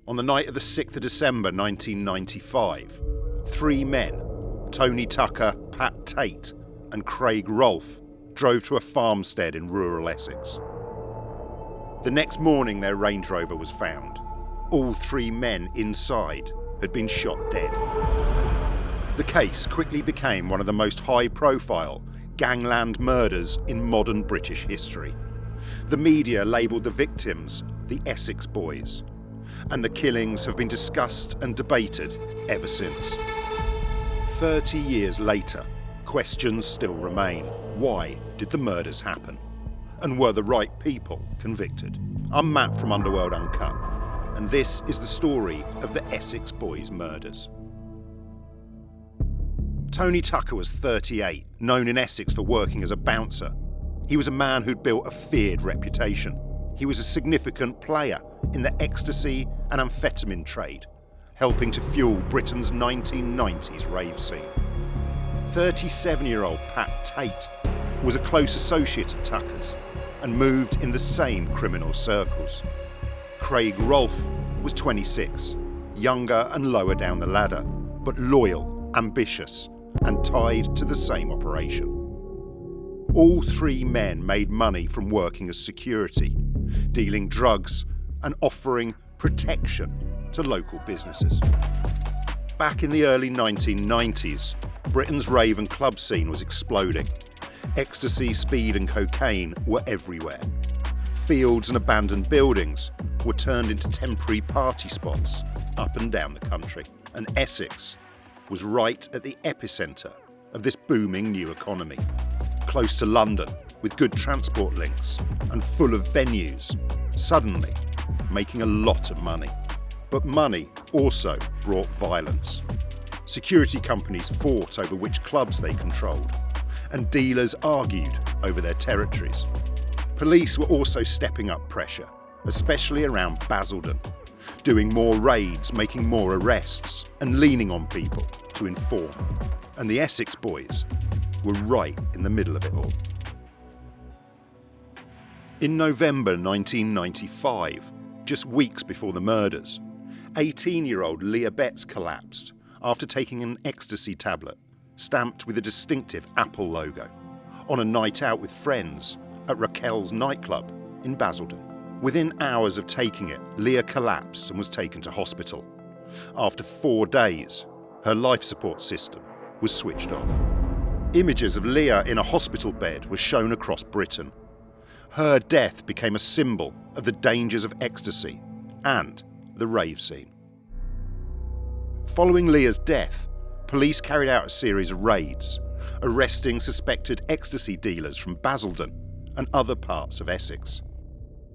On the night of the 6th of December 1995, three men, Tony Tucker, Pat Tate and Craig Rolfe, drove to a farmstead in rural Essex. The next morning their Range Rover was found. All three men inside had been shot dead. The case quickly became one of the most high-profile gangland murders in modern British history. The media labelled the victims the Essex Boys, and the killings have been discussed and debated ever since. 30 years later, questions still remain. Why did the murders happen? And were the right people convicted? I'm Matt from Underworld, Uncut, and this is the story of the Essex Boys murders. Tony Tucker was 38, known in Essex for working as a bouncer. He was a man who'd built a feared reputation. He was a significant player in the ecstasy and amphetamine trade, helping to fuel Britain's 1990s rave scene. 37-year-old Pat Tate was a close associate of Tucker's and moved in the same criminal circles. Craig Rolfe was 26, younger and lower down the ladder, but loyal, ambitious, and tied to the same operation. All three men made money from working as security, dealing drugs and offering protection to local businesses. Back in the early 1990s, Britain's rave and club scene was exploding. Ecstasy, speed and cocaine were everywhere. Fields and abandoned buildings were turned into temporary party spots up and down the country. And Essex was right at the epicentre of this booming new economy. Close to London, with good transport links and full of venues, suddenly making a lot of money. But money also brought violence. Security companies fought over which clubs they controlled, and dealers argued over their territories. Police were also stepping up pressure, especially around Basildon, doing more raids, making more arrests, and leaning on people to inform. And the Essex Boys were right in the middle of it all. In November 1995, just weeks before the murders, 18-year-old Leah Betts collapsed after taking an ecstasy tablet stamped with a distinctive Apple logo on a night out with friends at Raquel's nightclub in Basildon. Within hours of taking it, Leah collapsed and was taken to hospital. After 4 days, her life support system was switched off. Images of Leah in a hospital bed were shown across Britain. Her death became a symbol of the dangers of ecstasy and the rave scene. Following Leah's death, police carried out a series of raids, arresting suspected ecstasy dealers from Basildon and other parts of Essex.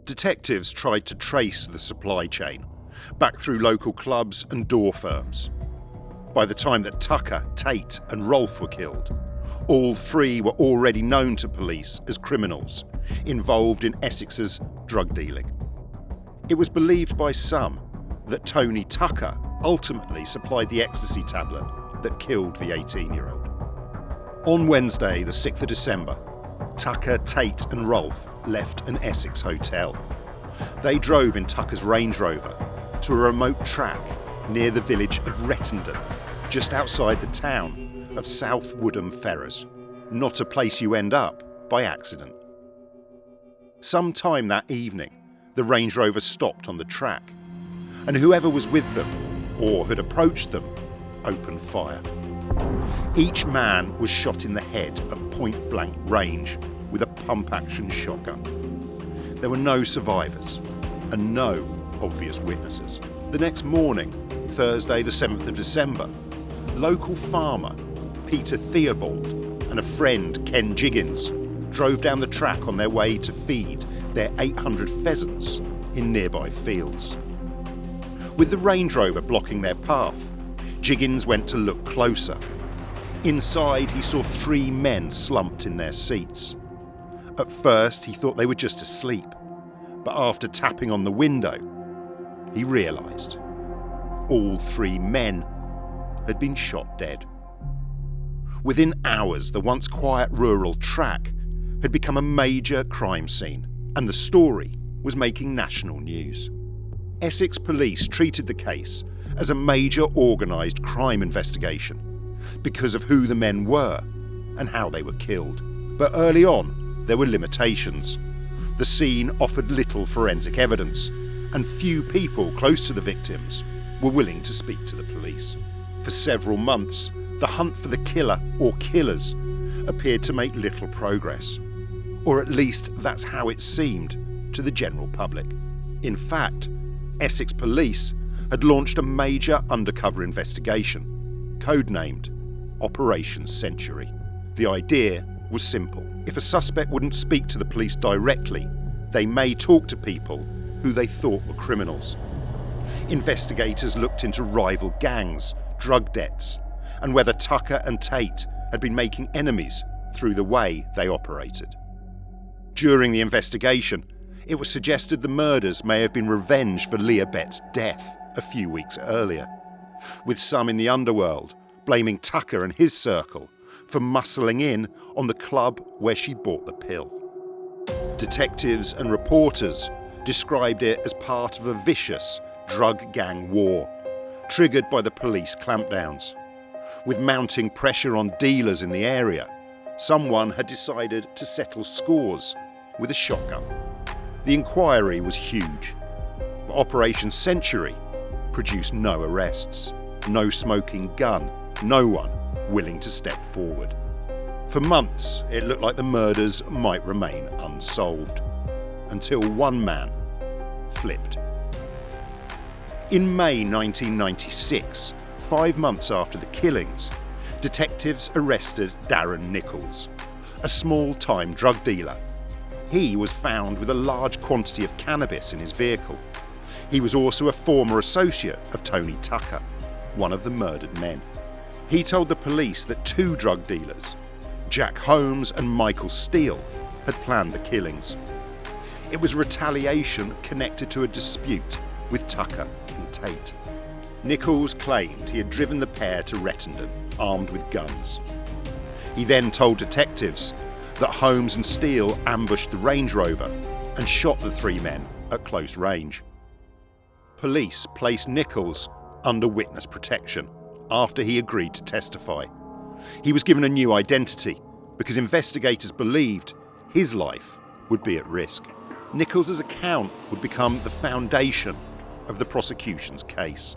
Detectives tried to trace the supply chain back through local clubs and door firms. By the time that Tucker, Tate and Rolfe were killed, all three were already known to police as criminals involved in Essex's drug dealing. It was believed by some that Tony Tucker ultimately supplied the ecstasy tablet that killed the 18-year-old. On Wednesday, the 6th of December, Tucker, Tate and Rolfe left an Essex hotel. They drove in Tucker's Range Rover to a remote track near the village of Retendon, just outside the town of South Woodham Ferrers, not a place you end up by accident. Sometime that evening, the Range Rover stopped on the track, and whoever was with them or had approached them opened fire. Each man was shot in the head at point-blank range with a pump-action shotgun. There were no survivors and no obvious witnesses. The next morning, Thursday the 7th of December, local farmer Peter Theobald and a friend, Ken Jiggins, drove down the track on their way to feed their 800 pheasants in nearby fields. With the Range Rover blocking their path, Jiggins went to look closer. Inside, he saw three men slumped in their seats. At first, he thought they were just asleep, but after tapping on the window, he realised all three men had been shot dead. Within hours, the once quiet rural track had become a major crime scene, and the story was making national news. Essex Police treated the case as a major organised crime investigation because of who the men were and how they were killed. But early on, there were limitations. The scene offered little forensic evidence, and few people close to the victims were willing to speak to the police. For several months, the hunt for the killer or killers appeared to make little progress. Or at least that's how it seemed to the general public. In fact, Essex Police had launched a major undercover investigation, codenamed Operation Century. The idea was simple. If a suspect wouldn't speak to the police directly, they may talk to people who they thought were criminals. Investigators looked into rival gangs, drug debts, and whether Tucker and Tate had been making enemies through the way they operated. During the investigation, it was suggested the murders may have been revenge for Leah Betts' death a few weeks earlier, with some in the Underworld blaming Tucker and his circle for muscling in on the club where she bought the pill. Detectives and reporters described it as part of a vicious drug gang war, triggered by the police clampdowns. With mounting pressure on dealers in the area, someone had decided to settle scores with a shotgun. The inquiry was huge, but Operation Century produced no arrests, no smoking gun, no one willing to step forward. For months, it looked like the murders might remain unsolved, until one man flipped. In May 1996, 5 months after the killings, detectives arrested Darren Nicholls, a small-time drug dealer. He was found with a large quantity of cannabis in his vehicle. He was also a former associate of Tony Tucker, one of the murdered men. He told the police that 2 drug dealers, Jack Holmes and Michael Steele, had planned the killings. It was retaliation connected to a dispute with Tucker and Tate. Nicholls claimed he had driven the pair to Retendon, armed with guns. He then told detectives that Holmes and Steele ambushed the Range Rover and shot the 3 men at close range. Police placed Nicholls under witness protection after he agreed to testify. He was given a new identity because investigators believed his life would be at risk. Nicholls' account would become the foundation of the prosecution's case.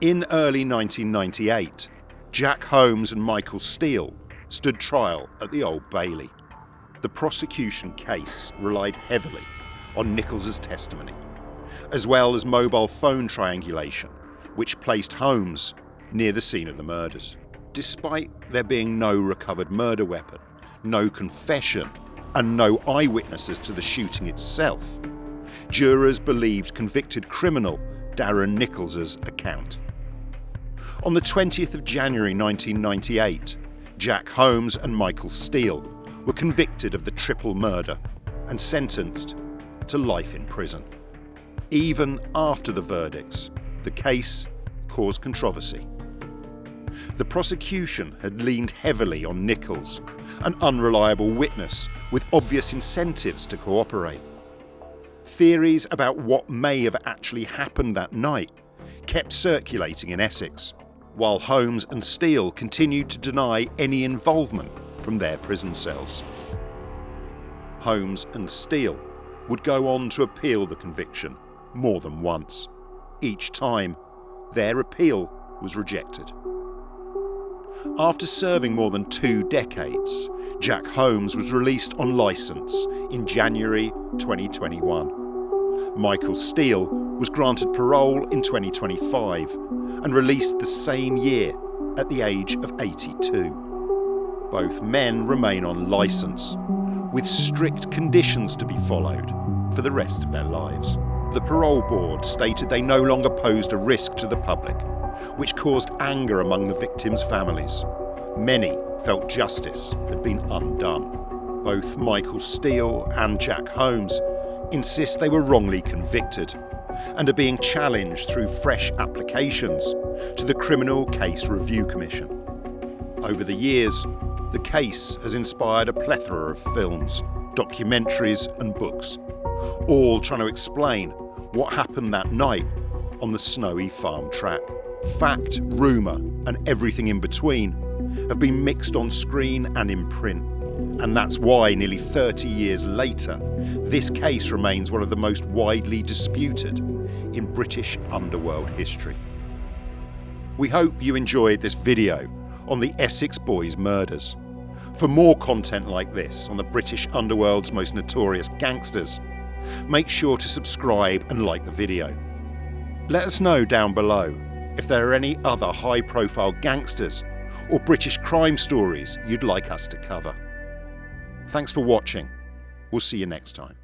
In early 1998, Jack Holmes and Michael Steele stood trial at the Old Bailey. The prosecution case relied heavily on Nicholls' testimony, as well as mobile phone triangulation, which placed Holmes near the scene of the murders. Despite there being no recovered murder weapon, no confession, and no eyewitnesses to the shooting itself, jurors believed convicted criminal Darren Nicholls' account. On the 20th of January 1998, Jack Holmes and Michael Steele were convicted of the triple murder and sentenced to life in prison. Even after the verdicts, the case caused controversy. The prosecution had leaned heavily on Nicholls, an unreliable witness with obvious incentives to cooperate. Theories about what may have actually happened that night kept circulating in Essex, while Holmes and Steele continued to deny any involvement from their prison cells. Holmes and Steele would go on to appeal the conviction more than once. Each time, their appeal was rejected. After serving more than 2 decades, Jack Holmes was released on licence in January 2021. Michael Steele was granted parole in 2025 and released the same year at the age of 82. Both men remain on licence, with strict conditions to be followed for the rest of their lives. The parole board stated they no longer posed a risk to the public, which caused anger among the victims' families. Many felt justice had been undone. Both Michael Steele and Jack Holmes insist they were wrongly convicted and are being challenged through fresh applications to the Criminal Case Review Commission. Over the years, the case has inspired a plethora of films, documentaries and books, all trying to explain what happened that night on the snowy farm track. Fact, rumour and everything in between have been mixed on screen and in print. And that's why nearly 30 years later, this case remains one of the most widely disputed in British underworld history. We hope you enjoyed this video on the Essex Boys murders. For more content like this on the British underworld's most notorious gangsters, make sure to subscribe and like the video. Let us know down below if there are any other high-profile gangsters or British crime stories you'd like us to cover. Thanks for watching. We'll see you next time.